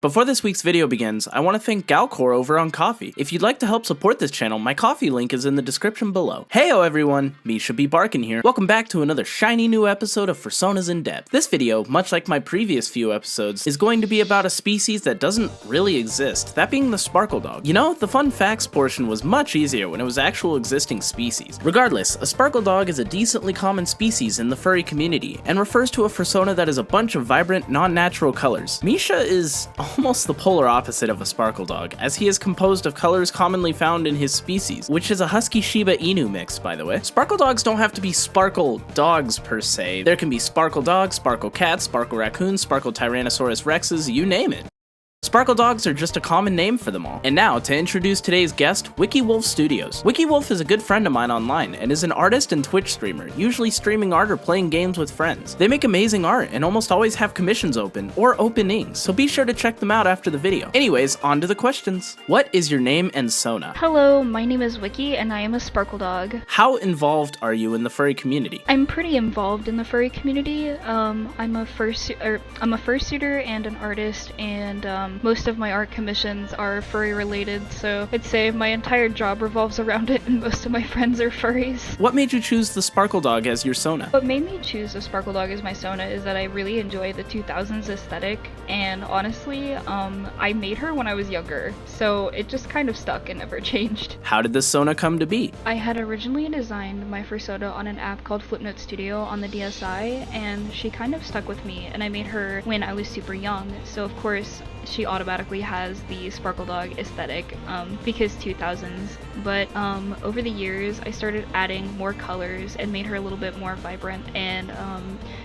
Before this week's video begins, I want to thank Galcor over on Ko-fi. If you'd like to help support this channel, my Ko-fi link is in the description below. Heyo everyone, Misha B. Barkin here. Welcome back to another shiny new episode of Fursonas in Depth. This video, much like my previous few episodes, is going to be about a species that doesn't really exist, that being the SparkleDog. You know, the fun facts portion was much easier when it was actual existing species. Regardless, a SparkleDog is a decently common species in the furry community, and refers to a Fursona that is a bunch of vibrant, non-natural colors. Misha is almost the polar opposite of a SparkleDog, as he is composed of colors commonly found in his species, which is a Husky Shiba Inu mix, by the way. SparkleDogs don't have to be Sparkle Dogs per se. There can be Sparkle Dogs, Sparkle Cats, Sparkle Raccoons, Sparkle Tyrannosaurus Rexes, you name it. SparkleDogs are just a common name for them all. And now, to introduce today's guest, Wikiwolf Studios. Wikiwolf is a good friend of mine online, and is an artist and Twitch streamer, usually streaming art or playing games with friends. They make amazing art, and almost always have commissions open, or openings, so be sure to check them out after the video. Anyways, on to the questions. What is your name and Sona? Hello, my name is Wiki, and I am a SparkleDog. How involved are you in the furry community? I'm pretty involved in the furry community. I'm a fursuiter and an artist, and most of my art commissions are furry related, so I'd say my entire job revolves around it, and most of my friends are furries. What made you choose the SparkleDog as your Sona? What made me choose the SparkleDog as my Sona is that I really enjoy the 2000s aesthetic, and honestly, I made her when I was younger, so it just kind of stuck and never changed. How did this Sona come to be? I had originally designed my Fursona on an app called Flipnote Studio on the DSi, and she kind of stuck with me, and I made her when I was super young, so of course she automatically has the SparkleDog aesthetic because 2000s, but over the years I started adding more colors and made her a little bit more vibrant, and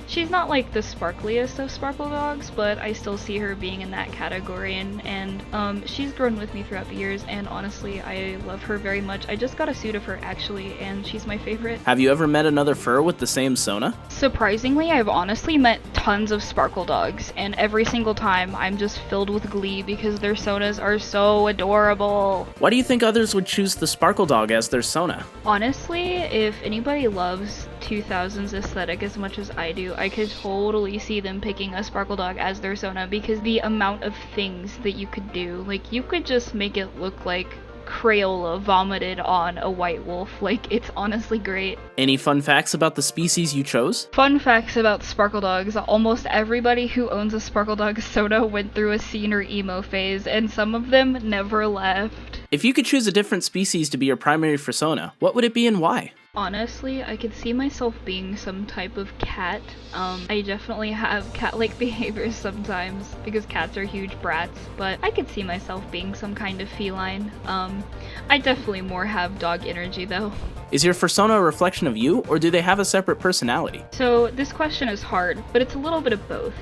she's not like the sparkliest of SparkleDogs, but I still see her being in that category, and she's grown with me throughout the years, and honestly I love her very much. I just got a suit of her actually, and she's my favorite. Have you ever met another fur with the same Sona? Surprisingly, I've honestly met tons of SparkleDogs, and every single time I'm just filled with glee because their Sonas are so adorable. Why do you think others would choose the SparkleDog as their Sona? Honestly, if anybody loves 2000s aesthetic as much as I do, I could totally see them picking a SparkleDog as their Sona because the amount of things that you could do. Like, you could just make it look like Crayola vomited on a white wolf. Like, it's honestly great. Any fun facts about the species you chose? Fun facts about SparkleDogs: almost everybody who owns a SparkleDog Sona went through a scene or emo phase, and some of them never left. If you could choose a different species to be your primary Fursona, what would it be and why? Honestly, I could see myself being some type of cat. I definitely have cat-like behaviors sometimes because cats are huge brats, but I could see myself being some kind of feline. I definitely more have dog energy though. Is your Fursona a reflection of you, or do they have a separate personality? So this question is hard, but it's a little bit of both.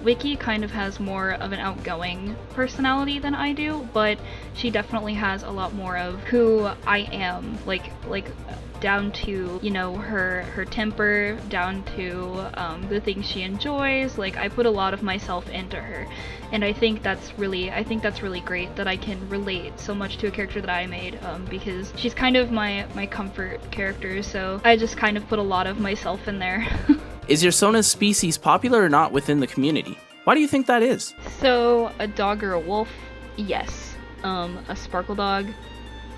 Wiki kind of has more of an outgoing personality than I do, but she definitely has a lot more of who I am, like down to, you know, her temper, down to the things she enjoys. Like, I put a lot of myself into her, and I think that's really great that I can relate so much to a character that I made, because she's kind of my comfort character, so I just kind of put a lot of myself in there. Is your Sona's species popular or not within the community? Why do you think that is? So, a dog or a wolf? Yes. A SparkleDog?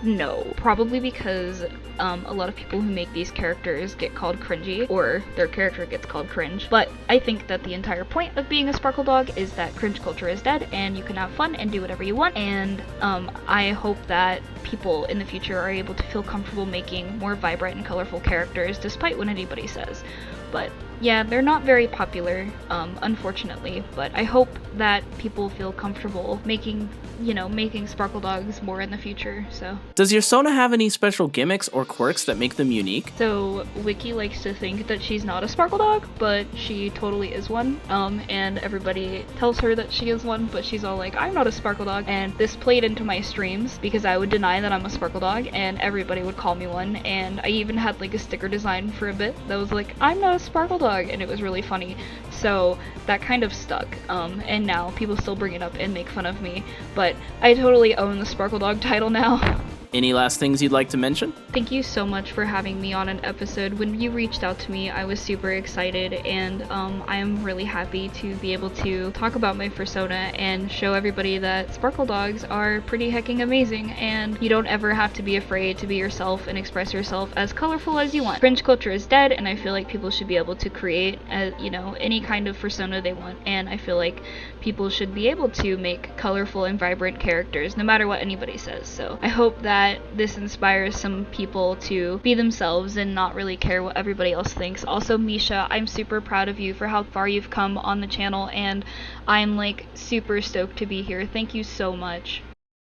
No. Probably because a lot of people who make these characters get called cringy, or their character gets called cringe. But I think that the entire point of being a SparkleDog is that cringe culture is dead, and you can have fun and do whatever you want, and I hope that people in the future are able to feel comfortable making more vibrant and colorful characters, despite what anybody says. But yeah, they're not very popular, unfortunately, but I hope that people feel comfortable making SparkleDogs more in the future, so. Does your Sona have any special gimmicks or quirks that make them unique? So, Wiki likes to think that she's not a SparkleDog, but she totally is one, and everybody tells her that she is one, but she's all like, I'm not a SparkleDog, and this played into my streams because I would deny that I'm a SparkleDog, and everybody would call me one, and I even had like a sticker design for a bit that was like, I'm not a SparkleDog, and it was really funny, so that kind of stuck, and now people still bring it up and make fun of me, but I totally own the SparkleDog title now. Any last things you'd like to mention? Thank you so much for having me on an episode. When you reached out to me, I was super excited, and I am really happy to be able to talk about my Fursona and show everybody that SparkleDogs are pretty hecking amazing, and you don't ever have to be afraid to be yourself and express yourself as colorful as you want. Cringe culture is dead, and I feel like people should be able to create, any kind of Fursona they want, and I feel like people should be able to make colorful and vibrant characters, no matter what anybody says. So I hope that this inspires some people to be themselves and not really care what everybody else thinks. Also, Misha, I'm super proud of you for how far you've come on the channel, and I'm like super stoked to be here. Thank you so much.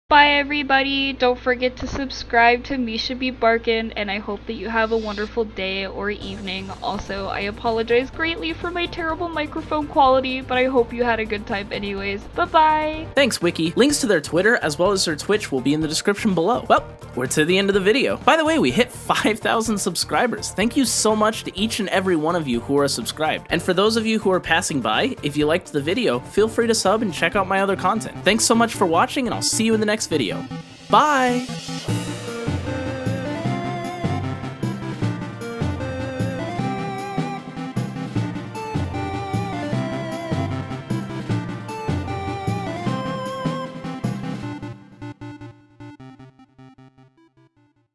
Bye everybody, don't forget to subscribe to Misha Be Barkin, and I hope that you have a wonderful day or evening. Also, I apologize greatly for my terrible microphone quality, but I hope you had a good time anyways. Bye bye! Thanks, Wiki. Links to their Twitter as well as their Twitch will be in the description below. Well, we're to the end of the video. By the way, we hit 5,000 subscribers. Thank you so much to each and every one of you who are subscribed. And for those of you who are passing by, if you liked the video, feel free to sub and check out my other content. Thanks so much for watching, and I'll see you in the next video. Bye!